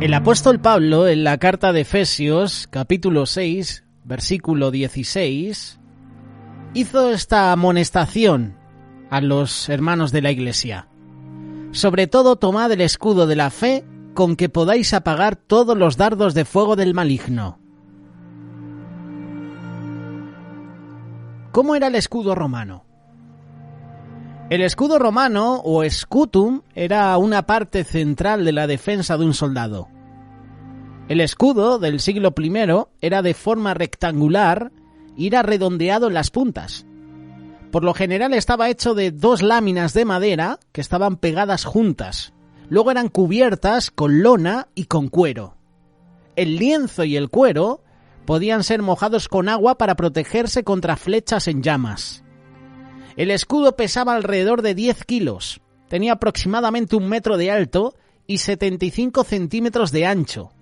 El apóstol Pablo, en la carta de Efesios, capítulo 6, versículo 16, hizo esta amonestación a los hermanos de la Iglesia. Sobre todo, tomad el escudo de la fe, con que podáis apagar todos los dardos de fuego del maligno. ¿Cómo era el escudo romano? El escudo romano, o scutum, era una parte central de la defensa de un soldado. El escudo del siglo I era de forma rectangular y era redondeado en las puntas. Por lo general estaba hecho de 2 láminas de madera que estaban pegadas juntas. Luego eran cubiertas con lona y con cuero. El lienzo y el cuero podían ser mojados con agua para protegerse contra flechas en llamas. El escudo pesaba alrededor de 10 kilos, tenía aproximadamente 1 metro de alto y 75 centímetros de ancho.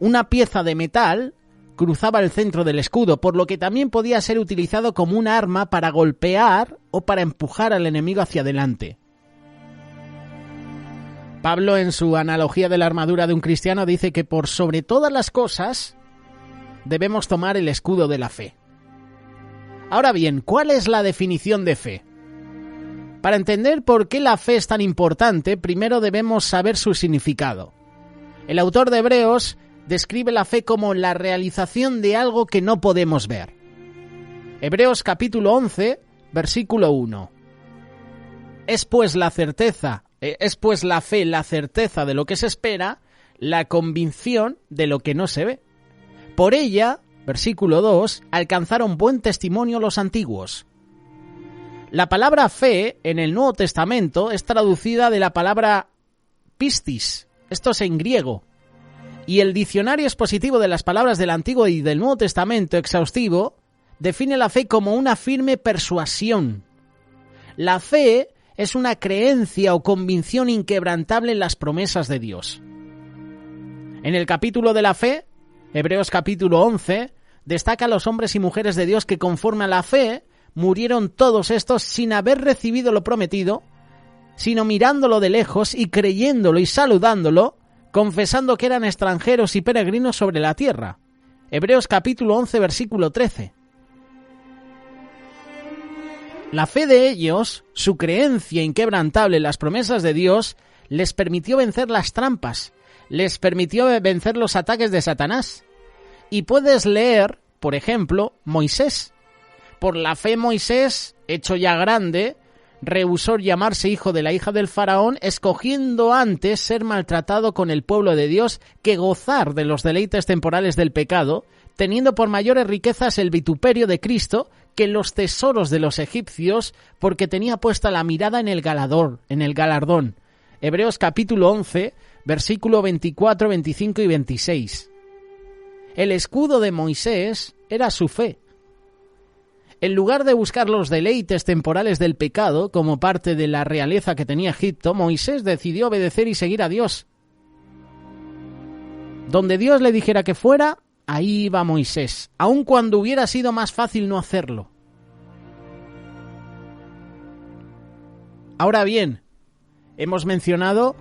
Una pieza de metal cruzaba el centro del escudo, por lo que también podía ser utilizado como un arma para golpear o para empujar al enemigo hacia adelante. Pablo, en su analogía de la armadura de un cristiano, dice que por sobre todas las cosas debemos tomar el escudo de la fe. Ahora bien, ¿cuál es la definición de fe? Para entender por qué la fe es tan importante, primero debemos saber su significado. El autor de Hebreos describe la fe como la realización de algo que no podemos ver. Hebreos capítulo 11, versículo 1. Es pues la fe la certeza de lo que se espera, la convicción de lo que no se ve. Por ella, versículo 2, alcanzaron buen testimonio los antiguos. La palabra fe en el Nuevo Testamento es traducida de la palabra pistis, esto es en griego, y el diccionario expositivo de las palabras del Antiguo y del Nuevo Testamento exhaustivo define la fe como una firme persuasión. La fe es una creencia o convicción inquebrantable en las promesas de Dios. En el capítulo de la fe, Hebreos capítulo 11, destaca a los hombres y mujeres de Dios que conforme a la fe murieron todos estos sin haber recibido lo prometido, sino mirándolo de lejos y creyéndolo y saludándolo, confesando que eran extranjeros y peregrinos sobre la tierra. Hebreos capítulo 11, versículo 13. La fe de ellos, su creencia inquebrantable en las promesas de Dios, les permitió vencer las trampas, les permitió vencer los ataques de Satanás. Y puedes leer, por ejemplo, Moisés. Por la fe Moisés, hecho ya grande, rehusó llamarse hijo de la hija del faraón, escogiendo antes ser maltratado con el pueblo de Dios que gozar de los deleites temporales del pecado, teniendo por mayores riquezas el vituperio de Cristo que los tesoros de los egipcios, porque tenía puesta la mirada en el galardón. Hebreos capítulo 11, versículo 24, 25 y 26. El escudo de Moisés era su fe. En lugar de buscar los deleites temporales del pecado como parte de la realeza que tenía Egipto, Moisés decidió obedecer y seguir a Dios. Donde Dios le dijera que fuera, ahí iba Moisés, aun cuando hubiera sido más fácil no hacerlo. Ahora bien, hemos mencionado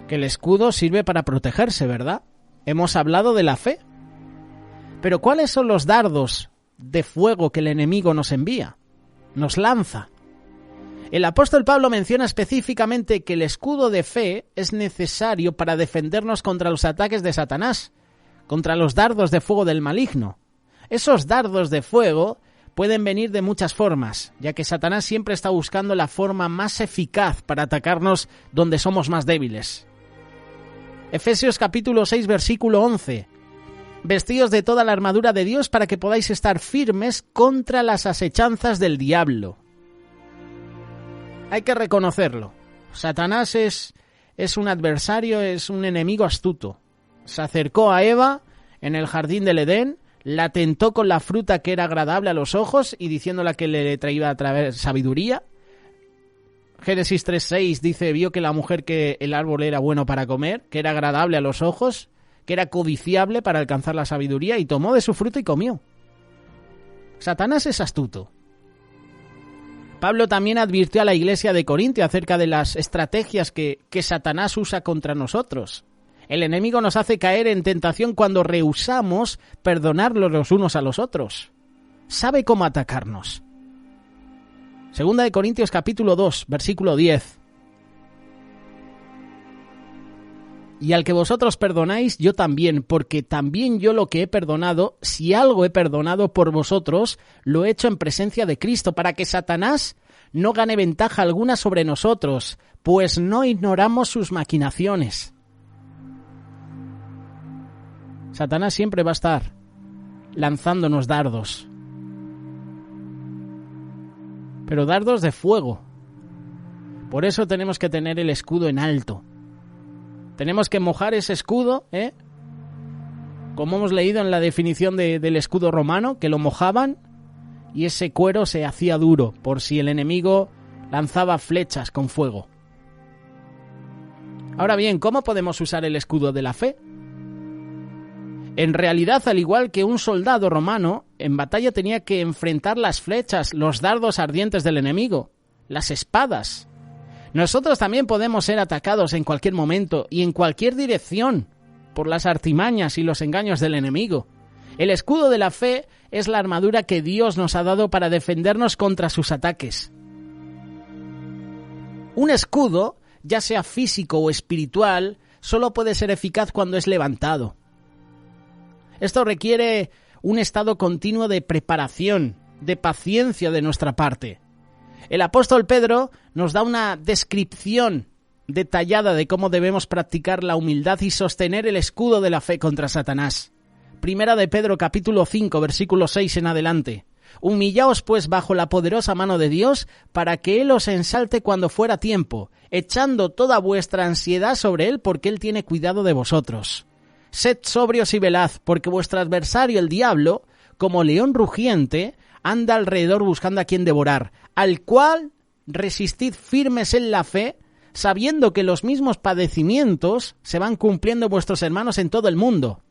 que el escudo sirve para protegerse, ¿verdad? Hemos hablado de la fe. Pero ¿cuáles son los dardos de fuego que el enemigo nos envía? Nos lanza. El apóstol Pablo menciona específicamente que el escudo de fe es necesario para defendernos contra los ataques de Satanás, contra los dardos de fuego del maligno. Esos dardos de fuego pueden venir de muchas formas, ya que Satanás siempre está buscando la forma más eficaz para atacarnos donde somos más débiles. Efesios capítulo 6, versículo 11. Vestíos de toda la armadura de Dios para que podáis estar firmes contra las asechanzas del diablo. Hay que reconocerlo. Satanás es un adversario, es un enemigo astuto. Se acercó a Eva en el jardín del Edén, la tentó con la fruta que era agradable a los ojos y diciéndole que le traía a traer sabiduría. Génesis 3:6 dice, vio que la mujer que el árbol era bueno para comer, que era agradable a los ojos, que era codiciable para alcanzar la sabiduría, y tomó de su fruto y comió. Satanás es astuto. Pablo también advirtió a la iglesia de Corintio acerca de las estrategias que Satanás usa contra nosotros. El enemigo nos hace caer en tentación cuando rehusamos perdonarlos los unos a los otros. Sabe cómo atacarnos. Segunda de Corintios capítulo 2, versículo 10. Y al que vosotros perdonáis, yo también, porque también yo lo que he perdonado, si algo he perdonado por vosotros, lo he hecho en presencia de Cristo, para que Satanás no gane ventaja alguna sobre nosotros, pues no ignoramos sus maquinaciones. Satanás siempre va a estar lanzándonos dardos, pero dardos de fuego. Por eso tenemos que tener el escudo en alto. Tenemos que mojar ese escudo, como hemos leído en la definición del escudo romano, que lo mojaban y ese cuero se hacía duro por si el enemigo lanzaba flechas con fuego. Ahora bien, ¿cómo podemos usar el escudo de la fe? En realidad, al igual que un soldado romano, en batalla tenía que enfrentar las flechas, los dardos ardientes del enemigo, las espadas. Nosotros también podemos ser atacados en cualquier momento y en cualquier dirección por las artimañas y los engaños del enemigo. El escudo de la fe es la armadura que Dios nos ha dado para defendernos contra sus ataques. Un escudo, ya sea físico o espiritual, solo puede ser eficaz cuando es levantado. Esto requiere un estado continuo de preparación, de paciencia de nuestra parte. El apóstol Pedro nos da una descripción detallada de cómo debemos practicar la humildad y sostener el escudo de la fe contra Satanás. Primera de Pedro capítulo 5, versículo 6 en adelante. Humillaos pues bajo la poderosa mano de Dios, para que Él os ensalte cuando fuera tiempo, echando toda vuestra ansiedad sobre Él, porque Él tiene cuidado de vosotros. Sed sobrios y velad, porque vuestro adversario el diablo, como león rugiente, anda alrededor buscando a quien devorar, al cual resistid firmes en la fe, sabiendo que los mismos padecimientos se van cumpliendo vuestros hermanos en todo el mundo.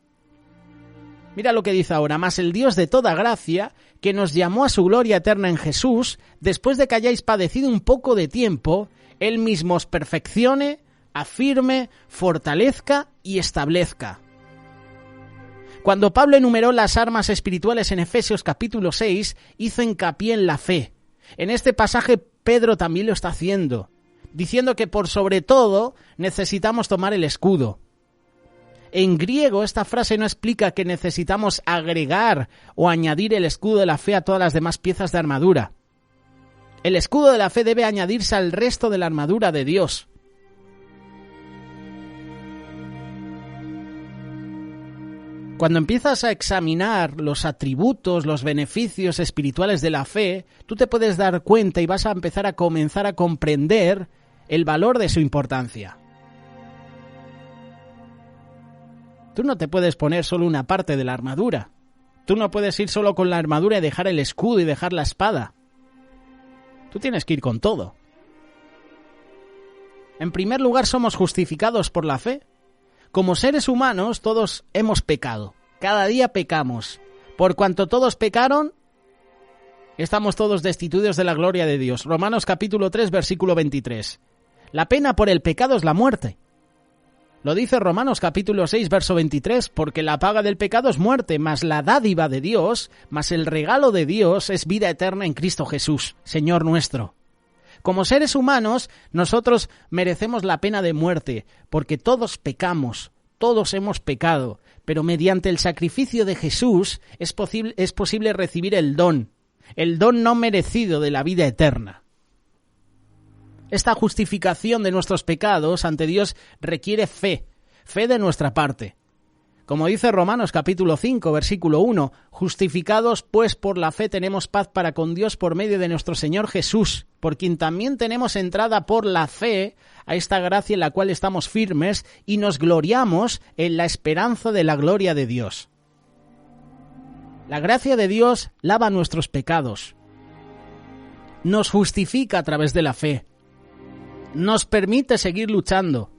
Mira lo que dice ahora: mas el Dios de toda gracia, que nos llamó a su gloria eterna en Jesús, después de que hayáis padecido un poco de tiempo, Él mismo os perfeccione, afirme, fortalezca y establezca. Cuando Pablo enumeró las armas espirituales en Efesios capítulo 6, hizo hincapié en la fe. En este pasaje Pedro también lo está haciendo, diciendo que por sobre todo necesitamos tomar el escudo. En griego esta frase no explica que necesitamos agregar o añadir el escudo de la fe a todas las demás piezas de armadura. El escudo de la fe debe añadirse al resto de la armadura de Dios. Cuando empiezas a examinar los atributos, los beneficios espirituales de la fe, tú te puedes dar cuenta y vas a empezar a comenzar a comprender el valor de su importancia. Tú no te puedes poner solo una parte de la armadura. Tú no puedes ir solo con la armadura y dejar el escudo y dejar la espada. Tú tienes que ir con todo. En primer lugar, somos justificados por la fe. Como seres humanos, todos hemos pecado. Cada día pecamos. Por cuanto todos pecaron, estamos todos destituidos de la gloria de Dios. Romanos capítulo 3, versículo 23. La pena por el pecado es la muerte. Lo dice Romanos capítulo 6, verso 23, porque la paga del pecado es muerte, mas la dádiva de Dios, mas el regalo de Dios es vida eterna en Cristo Jesús, Señor nuestro. Como seres humanos, nosotros merecemos la pena de muerte, porque todos pecamos, todos hemos pecado, pero mediante el sacrificio de Jesús es posible recibir el don no merecido de la vida eterna. Esta justificación de nuestros pecados ante Dios requiere fe de nuestra parte. Como dice Romanos capítulo 5, versículo 1, justificados pues por la fe tenemos paz para con Dios por medio de nuestro Señor Jesús, por quien también tenemos entrada por la fe a esta gracia en la cual estamos firmes y nos gloriamos en la esperanza de la gloria de Dios. La gracia de Dios lava nuestros pecados, nos justifica a través de la fe, nos permite seguir luchando.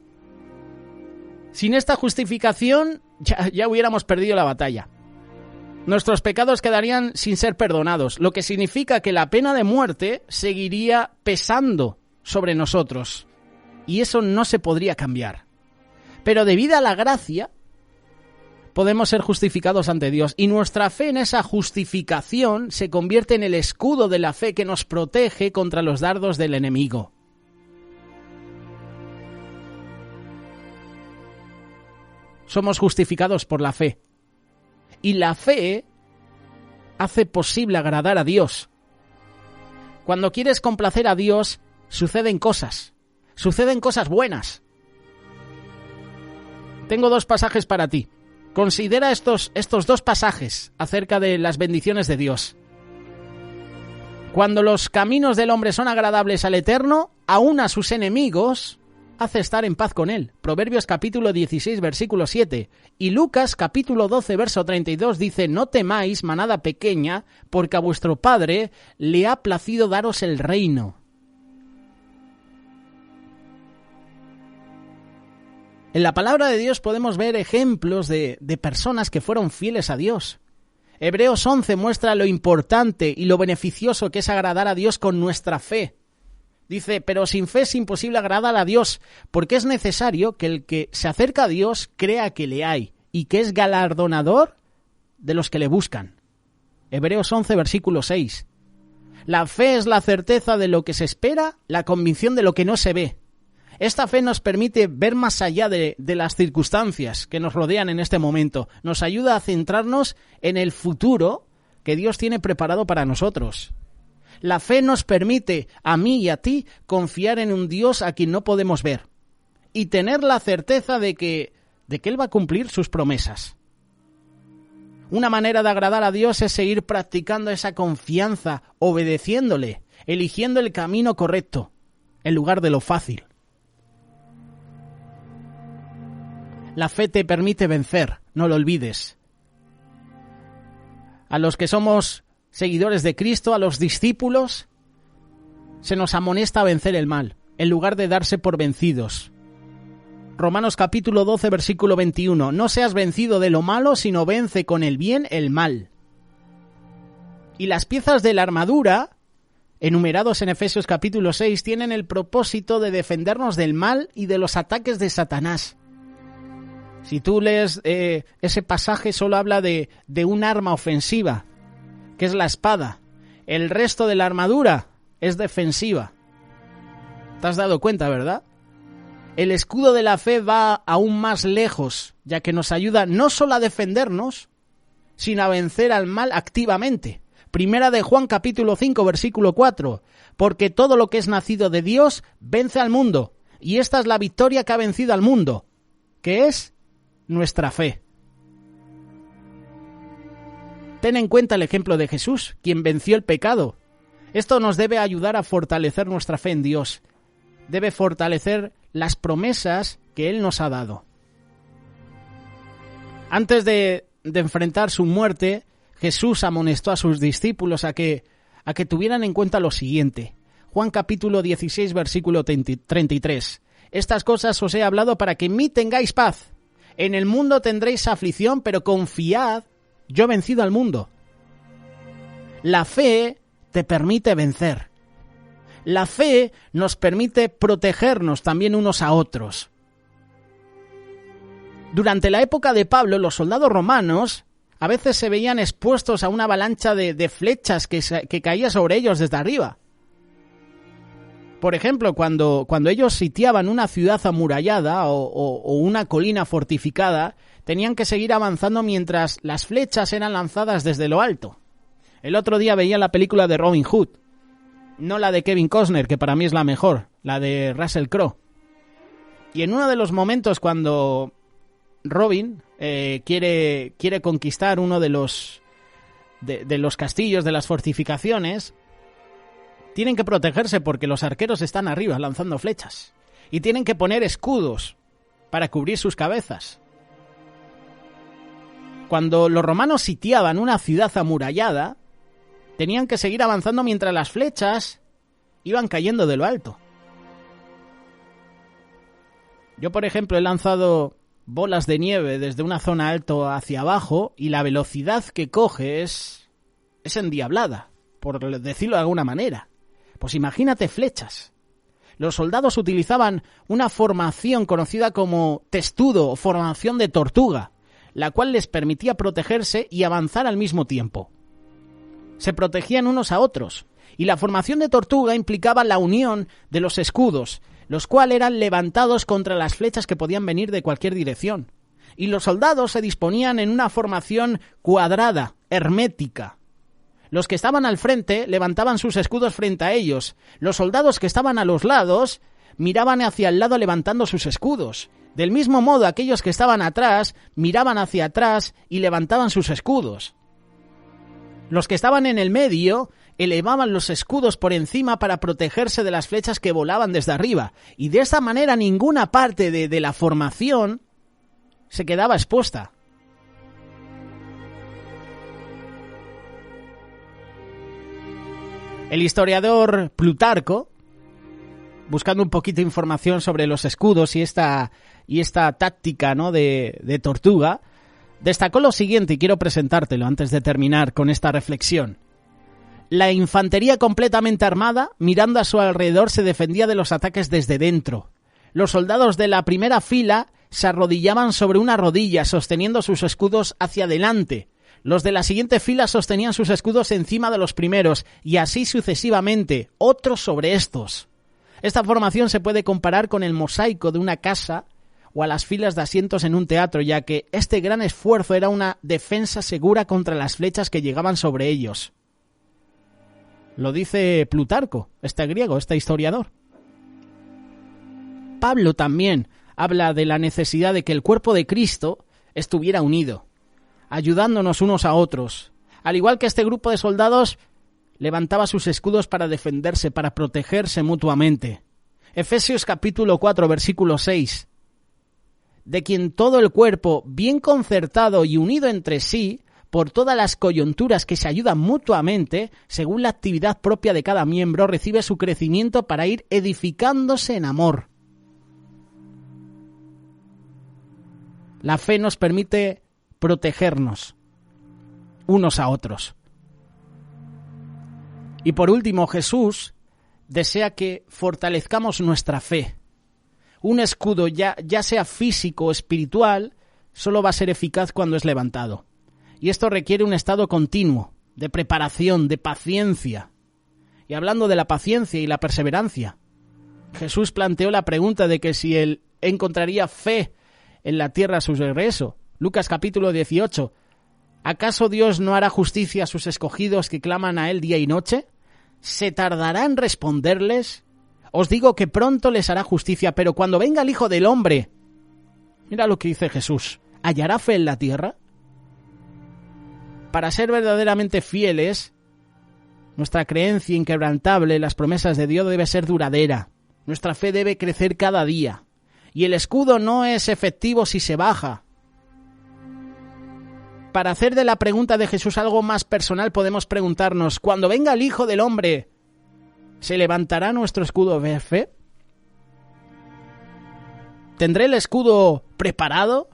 Sin esta justificación ya hubiéramos perdido la batalla. Nuestros pecados quedarían sin ser perdonados, lo que significa que la pena de muerte seguiría pesando sobre nosotros, y eso no se podría cambiar. Pero debido a la gracia, podemos ser justificados ante Dios. Y nuestra fe en esa justificación se convierte en el escudo de la fe que nos protege contra los dardos del enemigo. Somos justificados por la fe. Y la fe hace posible agradar a Dios. Cuando quieres complacer a Dios, suceden cosas buenas. Tengo 2 pasajes para ti. Considera estos 2 pasajes acerca de las bendiciones de Dios. Cuando los caminos del hombre son agradables al Eterno, aún a sus enemigos hace estar en paz con él. Proverbios capítulo 16, versículo 7. Y Lucas capítulo 12, verso 32 dice: no temáis, manada pequeña, porque a vuestro Padre le ha placido daros el reino. En la palabra de Dios podemos ver ejemplos de personas que fueron fieles a Dios. Hebreos 11 muestra lo importante y lo beneficioso que es agradar a Dios con nuestra fe. Dice, pero sin fe es imposible agradar a Dios, porque es necesario que el que se acerca a Dios crea que le hay y que es galardonador de los que le buscan. Hebreos 11, versículo 6. La fe es la certeza de lo que se espera, la convicción de lo que no se ve. Esta fe nos permite ver más allá de las circunstancias que nos rodean en este momento. Nos ayuda a centrarnos en el futuro que Dios tiene preparado para nosotros. La fe nos permite, a mí y a ti, confiar en un Dios a quien no podemos ver y tener la certeza de que Él va a cumplir sus promesas. Una manera de agradar a Dios es seguir practicando esa confianza, obedeciéndole, eligiendo el camino correcto, en lugar de lo fácil. La fe te permite vencer, no lo olvides. A los que somos seguidores de Cristo, a los discípulos, se nos amonesta a vencer el mal, en lugar de darse por vencidos. Romanos capítulo 12, versículo 21. No seas vencido de lo malo, sino vence con el bien el mal. Y las piezas de la armadura, enumerados en Efesios capítulo 6, tienen el propósito de defendernos del mal y de los ataques de Satanás. Si tú lees ese pasaje, solo habla de un arma ofensiva, que es la espada. El resto de la armadura es defensiva. ¿Te has dado cuenta, verdad? El escudo de la fe va aún más lejos, ya que nos ayuda no solo a defendernos, sino a vencer al mal activamente. Primera de Juan capítulo 5, versículo 4. Porque todo lo que es nacido de Dios vence al mundo, y esta es la victoria que ha vencido al mundo, que es nuestra fe. Ten en cuenta el ejemplo de Jesús, quien venció el pecado. Esto nos debe ayudar a fortalecer nuestra fe en Dios. Debe fortalecer las promesas que Él nos ha dado. Antes de enfrentar su muerte, Jesús amonestó a sus discípulos a que tuvieran en cuenta lo siguiente. Juan capítulo 16, versículo 33. Estas cosas os he hablado para que en mí tengáis paz. En el mundo tendréis aflicción, pero confiad, yo he vencido al mundo. La fe te permite vencer. La fe nos permite protegernos también unos a otros. Durante la época de Pablo, los soldados romanos a veces se veían expuestos a una avalancha de flechas que caía sobre ellos desde arriba. Por ejemplo, cuando ellos sitiaban una ciudad amurallada o una colina fortificada, tenían que seguir avanzando mientras las flechas eran lanzadas desde lo alto. El otro día veía la película de Robin Hood, no la de Kevin Costner, que para mí es la mejor, la de Russell Crowe. Y en uno de los momentos cuando Robin quiere conquistar uno de los castillos, de las fortificaciones, tienen que protegerse porque los arqueros están arriba lanzando flechas. Y tienen que poner escudos para cubrir sus cabezas. Cuando los romanos sitiaban una ciudad amurallada, tenían que seguir avanzando mientras las flechas iban cayendo de lo alto. Yo, por ejemplo, he lanzado bolas de nieve desde una zona alto hacia abajo y la velocidad que coge es endiablada, por decirlo de alguna manera. Pues imagínate flechas. Los soldados utilizaban una formación conocida como testudo o formación de tortuga, la cual les permitía protegerse y avanzar al mismo tiempo. Se protegían unos a otros, y la formación de tortuga implicaba la unión de los escudos, los cuales eran levantados contra las flechas que podían venir de cualquier dirección. Y los soldados se disponían en una formación cuadrada, hermética. Los que estaban al frente levantaban sus escudos frente a ellos. Los soldados que estaban a los lados miraban hacia el lado levantando sus escudos. Del mismo modo, aquellos que estaban atrás miraban hacia atrás y levantaban sus escudos. Los que estaban en el medio elevaban los escudos por encima para protegerse de las flechas que volaban desde arriba. Y de esta manera ninguna parte de la formación se quedaba expuesta. El historiador Plutarco, buscando un poquito de información sobre los escudos y esta táctica, ¿no?, de tortuga, destacó lo siguiente, y quiero presentártelo antes de terminar con esta reflexión. La infantería completamente armada, mirando a su alrededor, se defendía de los ataques desde dentro. Los soldados de la primera fila se arrodillaban sobre una rodilla, sosteniendo sus escudos hacia adelante. Los de la siguiente fila sostenían sus escudos encima de los primeros, y así sucesivamente, otros sobre estos. Esta formación se puede comparar con el mosaico de una casa o a las filas de asientos en un teatro, ya que este gran esfuerzo era una defensa segura contra las flechas que llegaban sobre ellos. Lo dice Plutarco, este griego, este historiador. Pablo también habla de la necesidad de que el cuerpo de Cristo estuviera unido, ayudándonos unos a otros. Al igual que este grupo de soldados levantaba sus escudos para defenderse, para protegerse mutuamente. Efesios capítulo 4, versículo 6. De quien todo el cuerpo, bien concertado y unido entre sí, por todas las coyunturas que se ayudan mutuamente, según la actividad propia de cada miembro, recibe su crecimiento para ir edificándose en amor. La fe nos permite protegernos unos a otros. Y por último, Jesús desea que fortalezcamos nuestra fe. Un escudo, ya sea físico o espiritual, solo va a ser eficaz cuando es levantado. Y esto requiere un estado continuo, de preparación, de paciencia. Y hablando de la paciencia y la perseverancia, Jesús planteó la pregunta de que si él encontraría fe en la tierra a su regreso. Lucas capítulo 18. ¿Acaso Dios no hará justicia a sus escogidos que claman a él día y noche? ¿Se tardará en responderles? Os digo que pronto les hará justicia, pero cuando venga el Hijo del Hombre, mira lo que dice Jesús, ¿hallará fe en la tierra? Para ser verdaderamente fieles, nuestra creencia inquebrantable en las promesas de Dios debe ser duradera. Nuestra fe debe crecer cada día. Y el escudo no es efectivo si se baja. Para hacer de la pregunta de Jesús algo más personal, podemos preguntarnos, cuando venga el Hijo del Hombre, ¿se levantará nuestro escudo de fe? ¿Tendré el escudo preparado?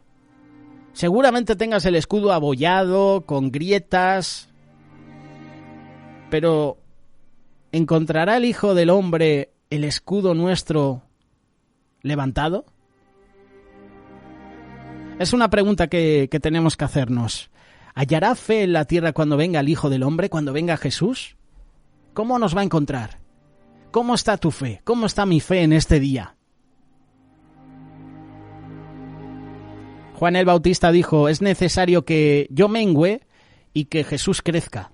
Seguramente tengas el escudo abollado, con grietas, pero ¿encontrará el Hijo del Hombre el escudo nuestro levantado? Es una pregunta que tenemos que hacernos. ¿Hallará fe en la tierra cuando venga el Hijo del Hombre, cuando venga Jesús? ¿Cómo nos va a encontrar? ¿Cómo está tu fe? ¿Cómo está mi fe en este día? Juan el Bautista dijo, es necesario que yo mengüe y que Jesús crezca.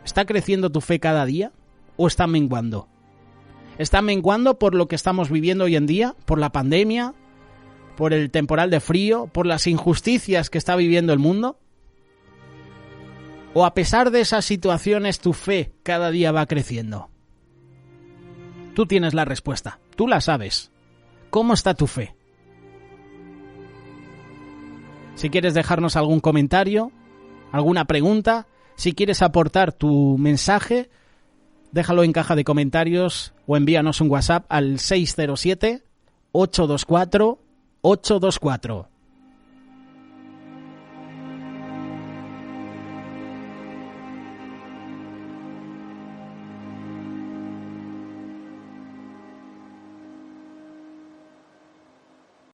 ¿Está creciendo tu fe cada día o está menguando? ¿Está menguando por lo que estamos viviendo hoy en día? ¿Por la pandemia? ¿Por el temporal de frío? ¿Por las injusticias que está viviendo el mundo? ¿O a pesar de esas situaciones tu fe cada día va creciendo? Tú tienes la respuesta, tú la sabes. ¿Cómo está tu fe? Si quieres dejarnos algún comentario, alguna pregunta, si quieres aportar tu mensaje, déjalo en caja de comentarios o envíanos un WhatsApp al 607-824-824.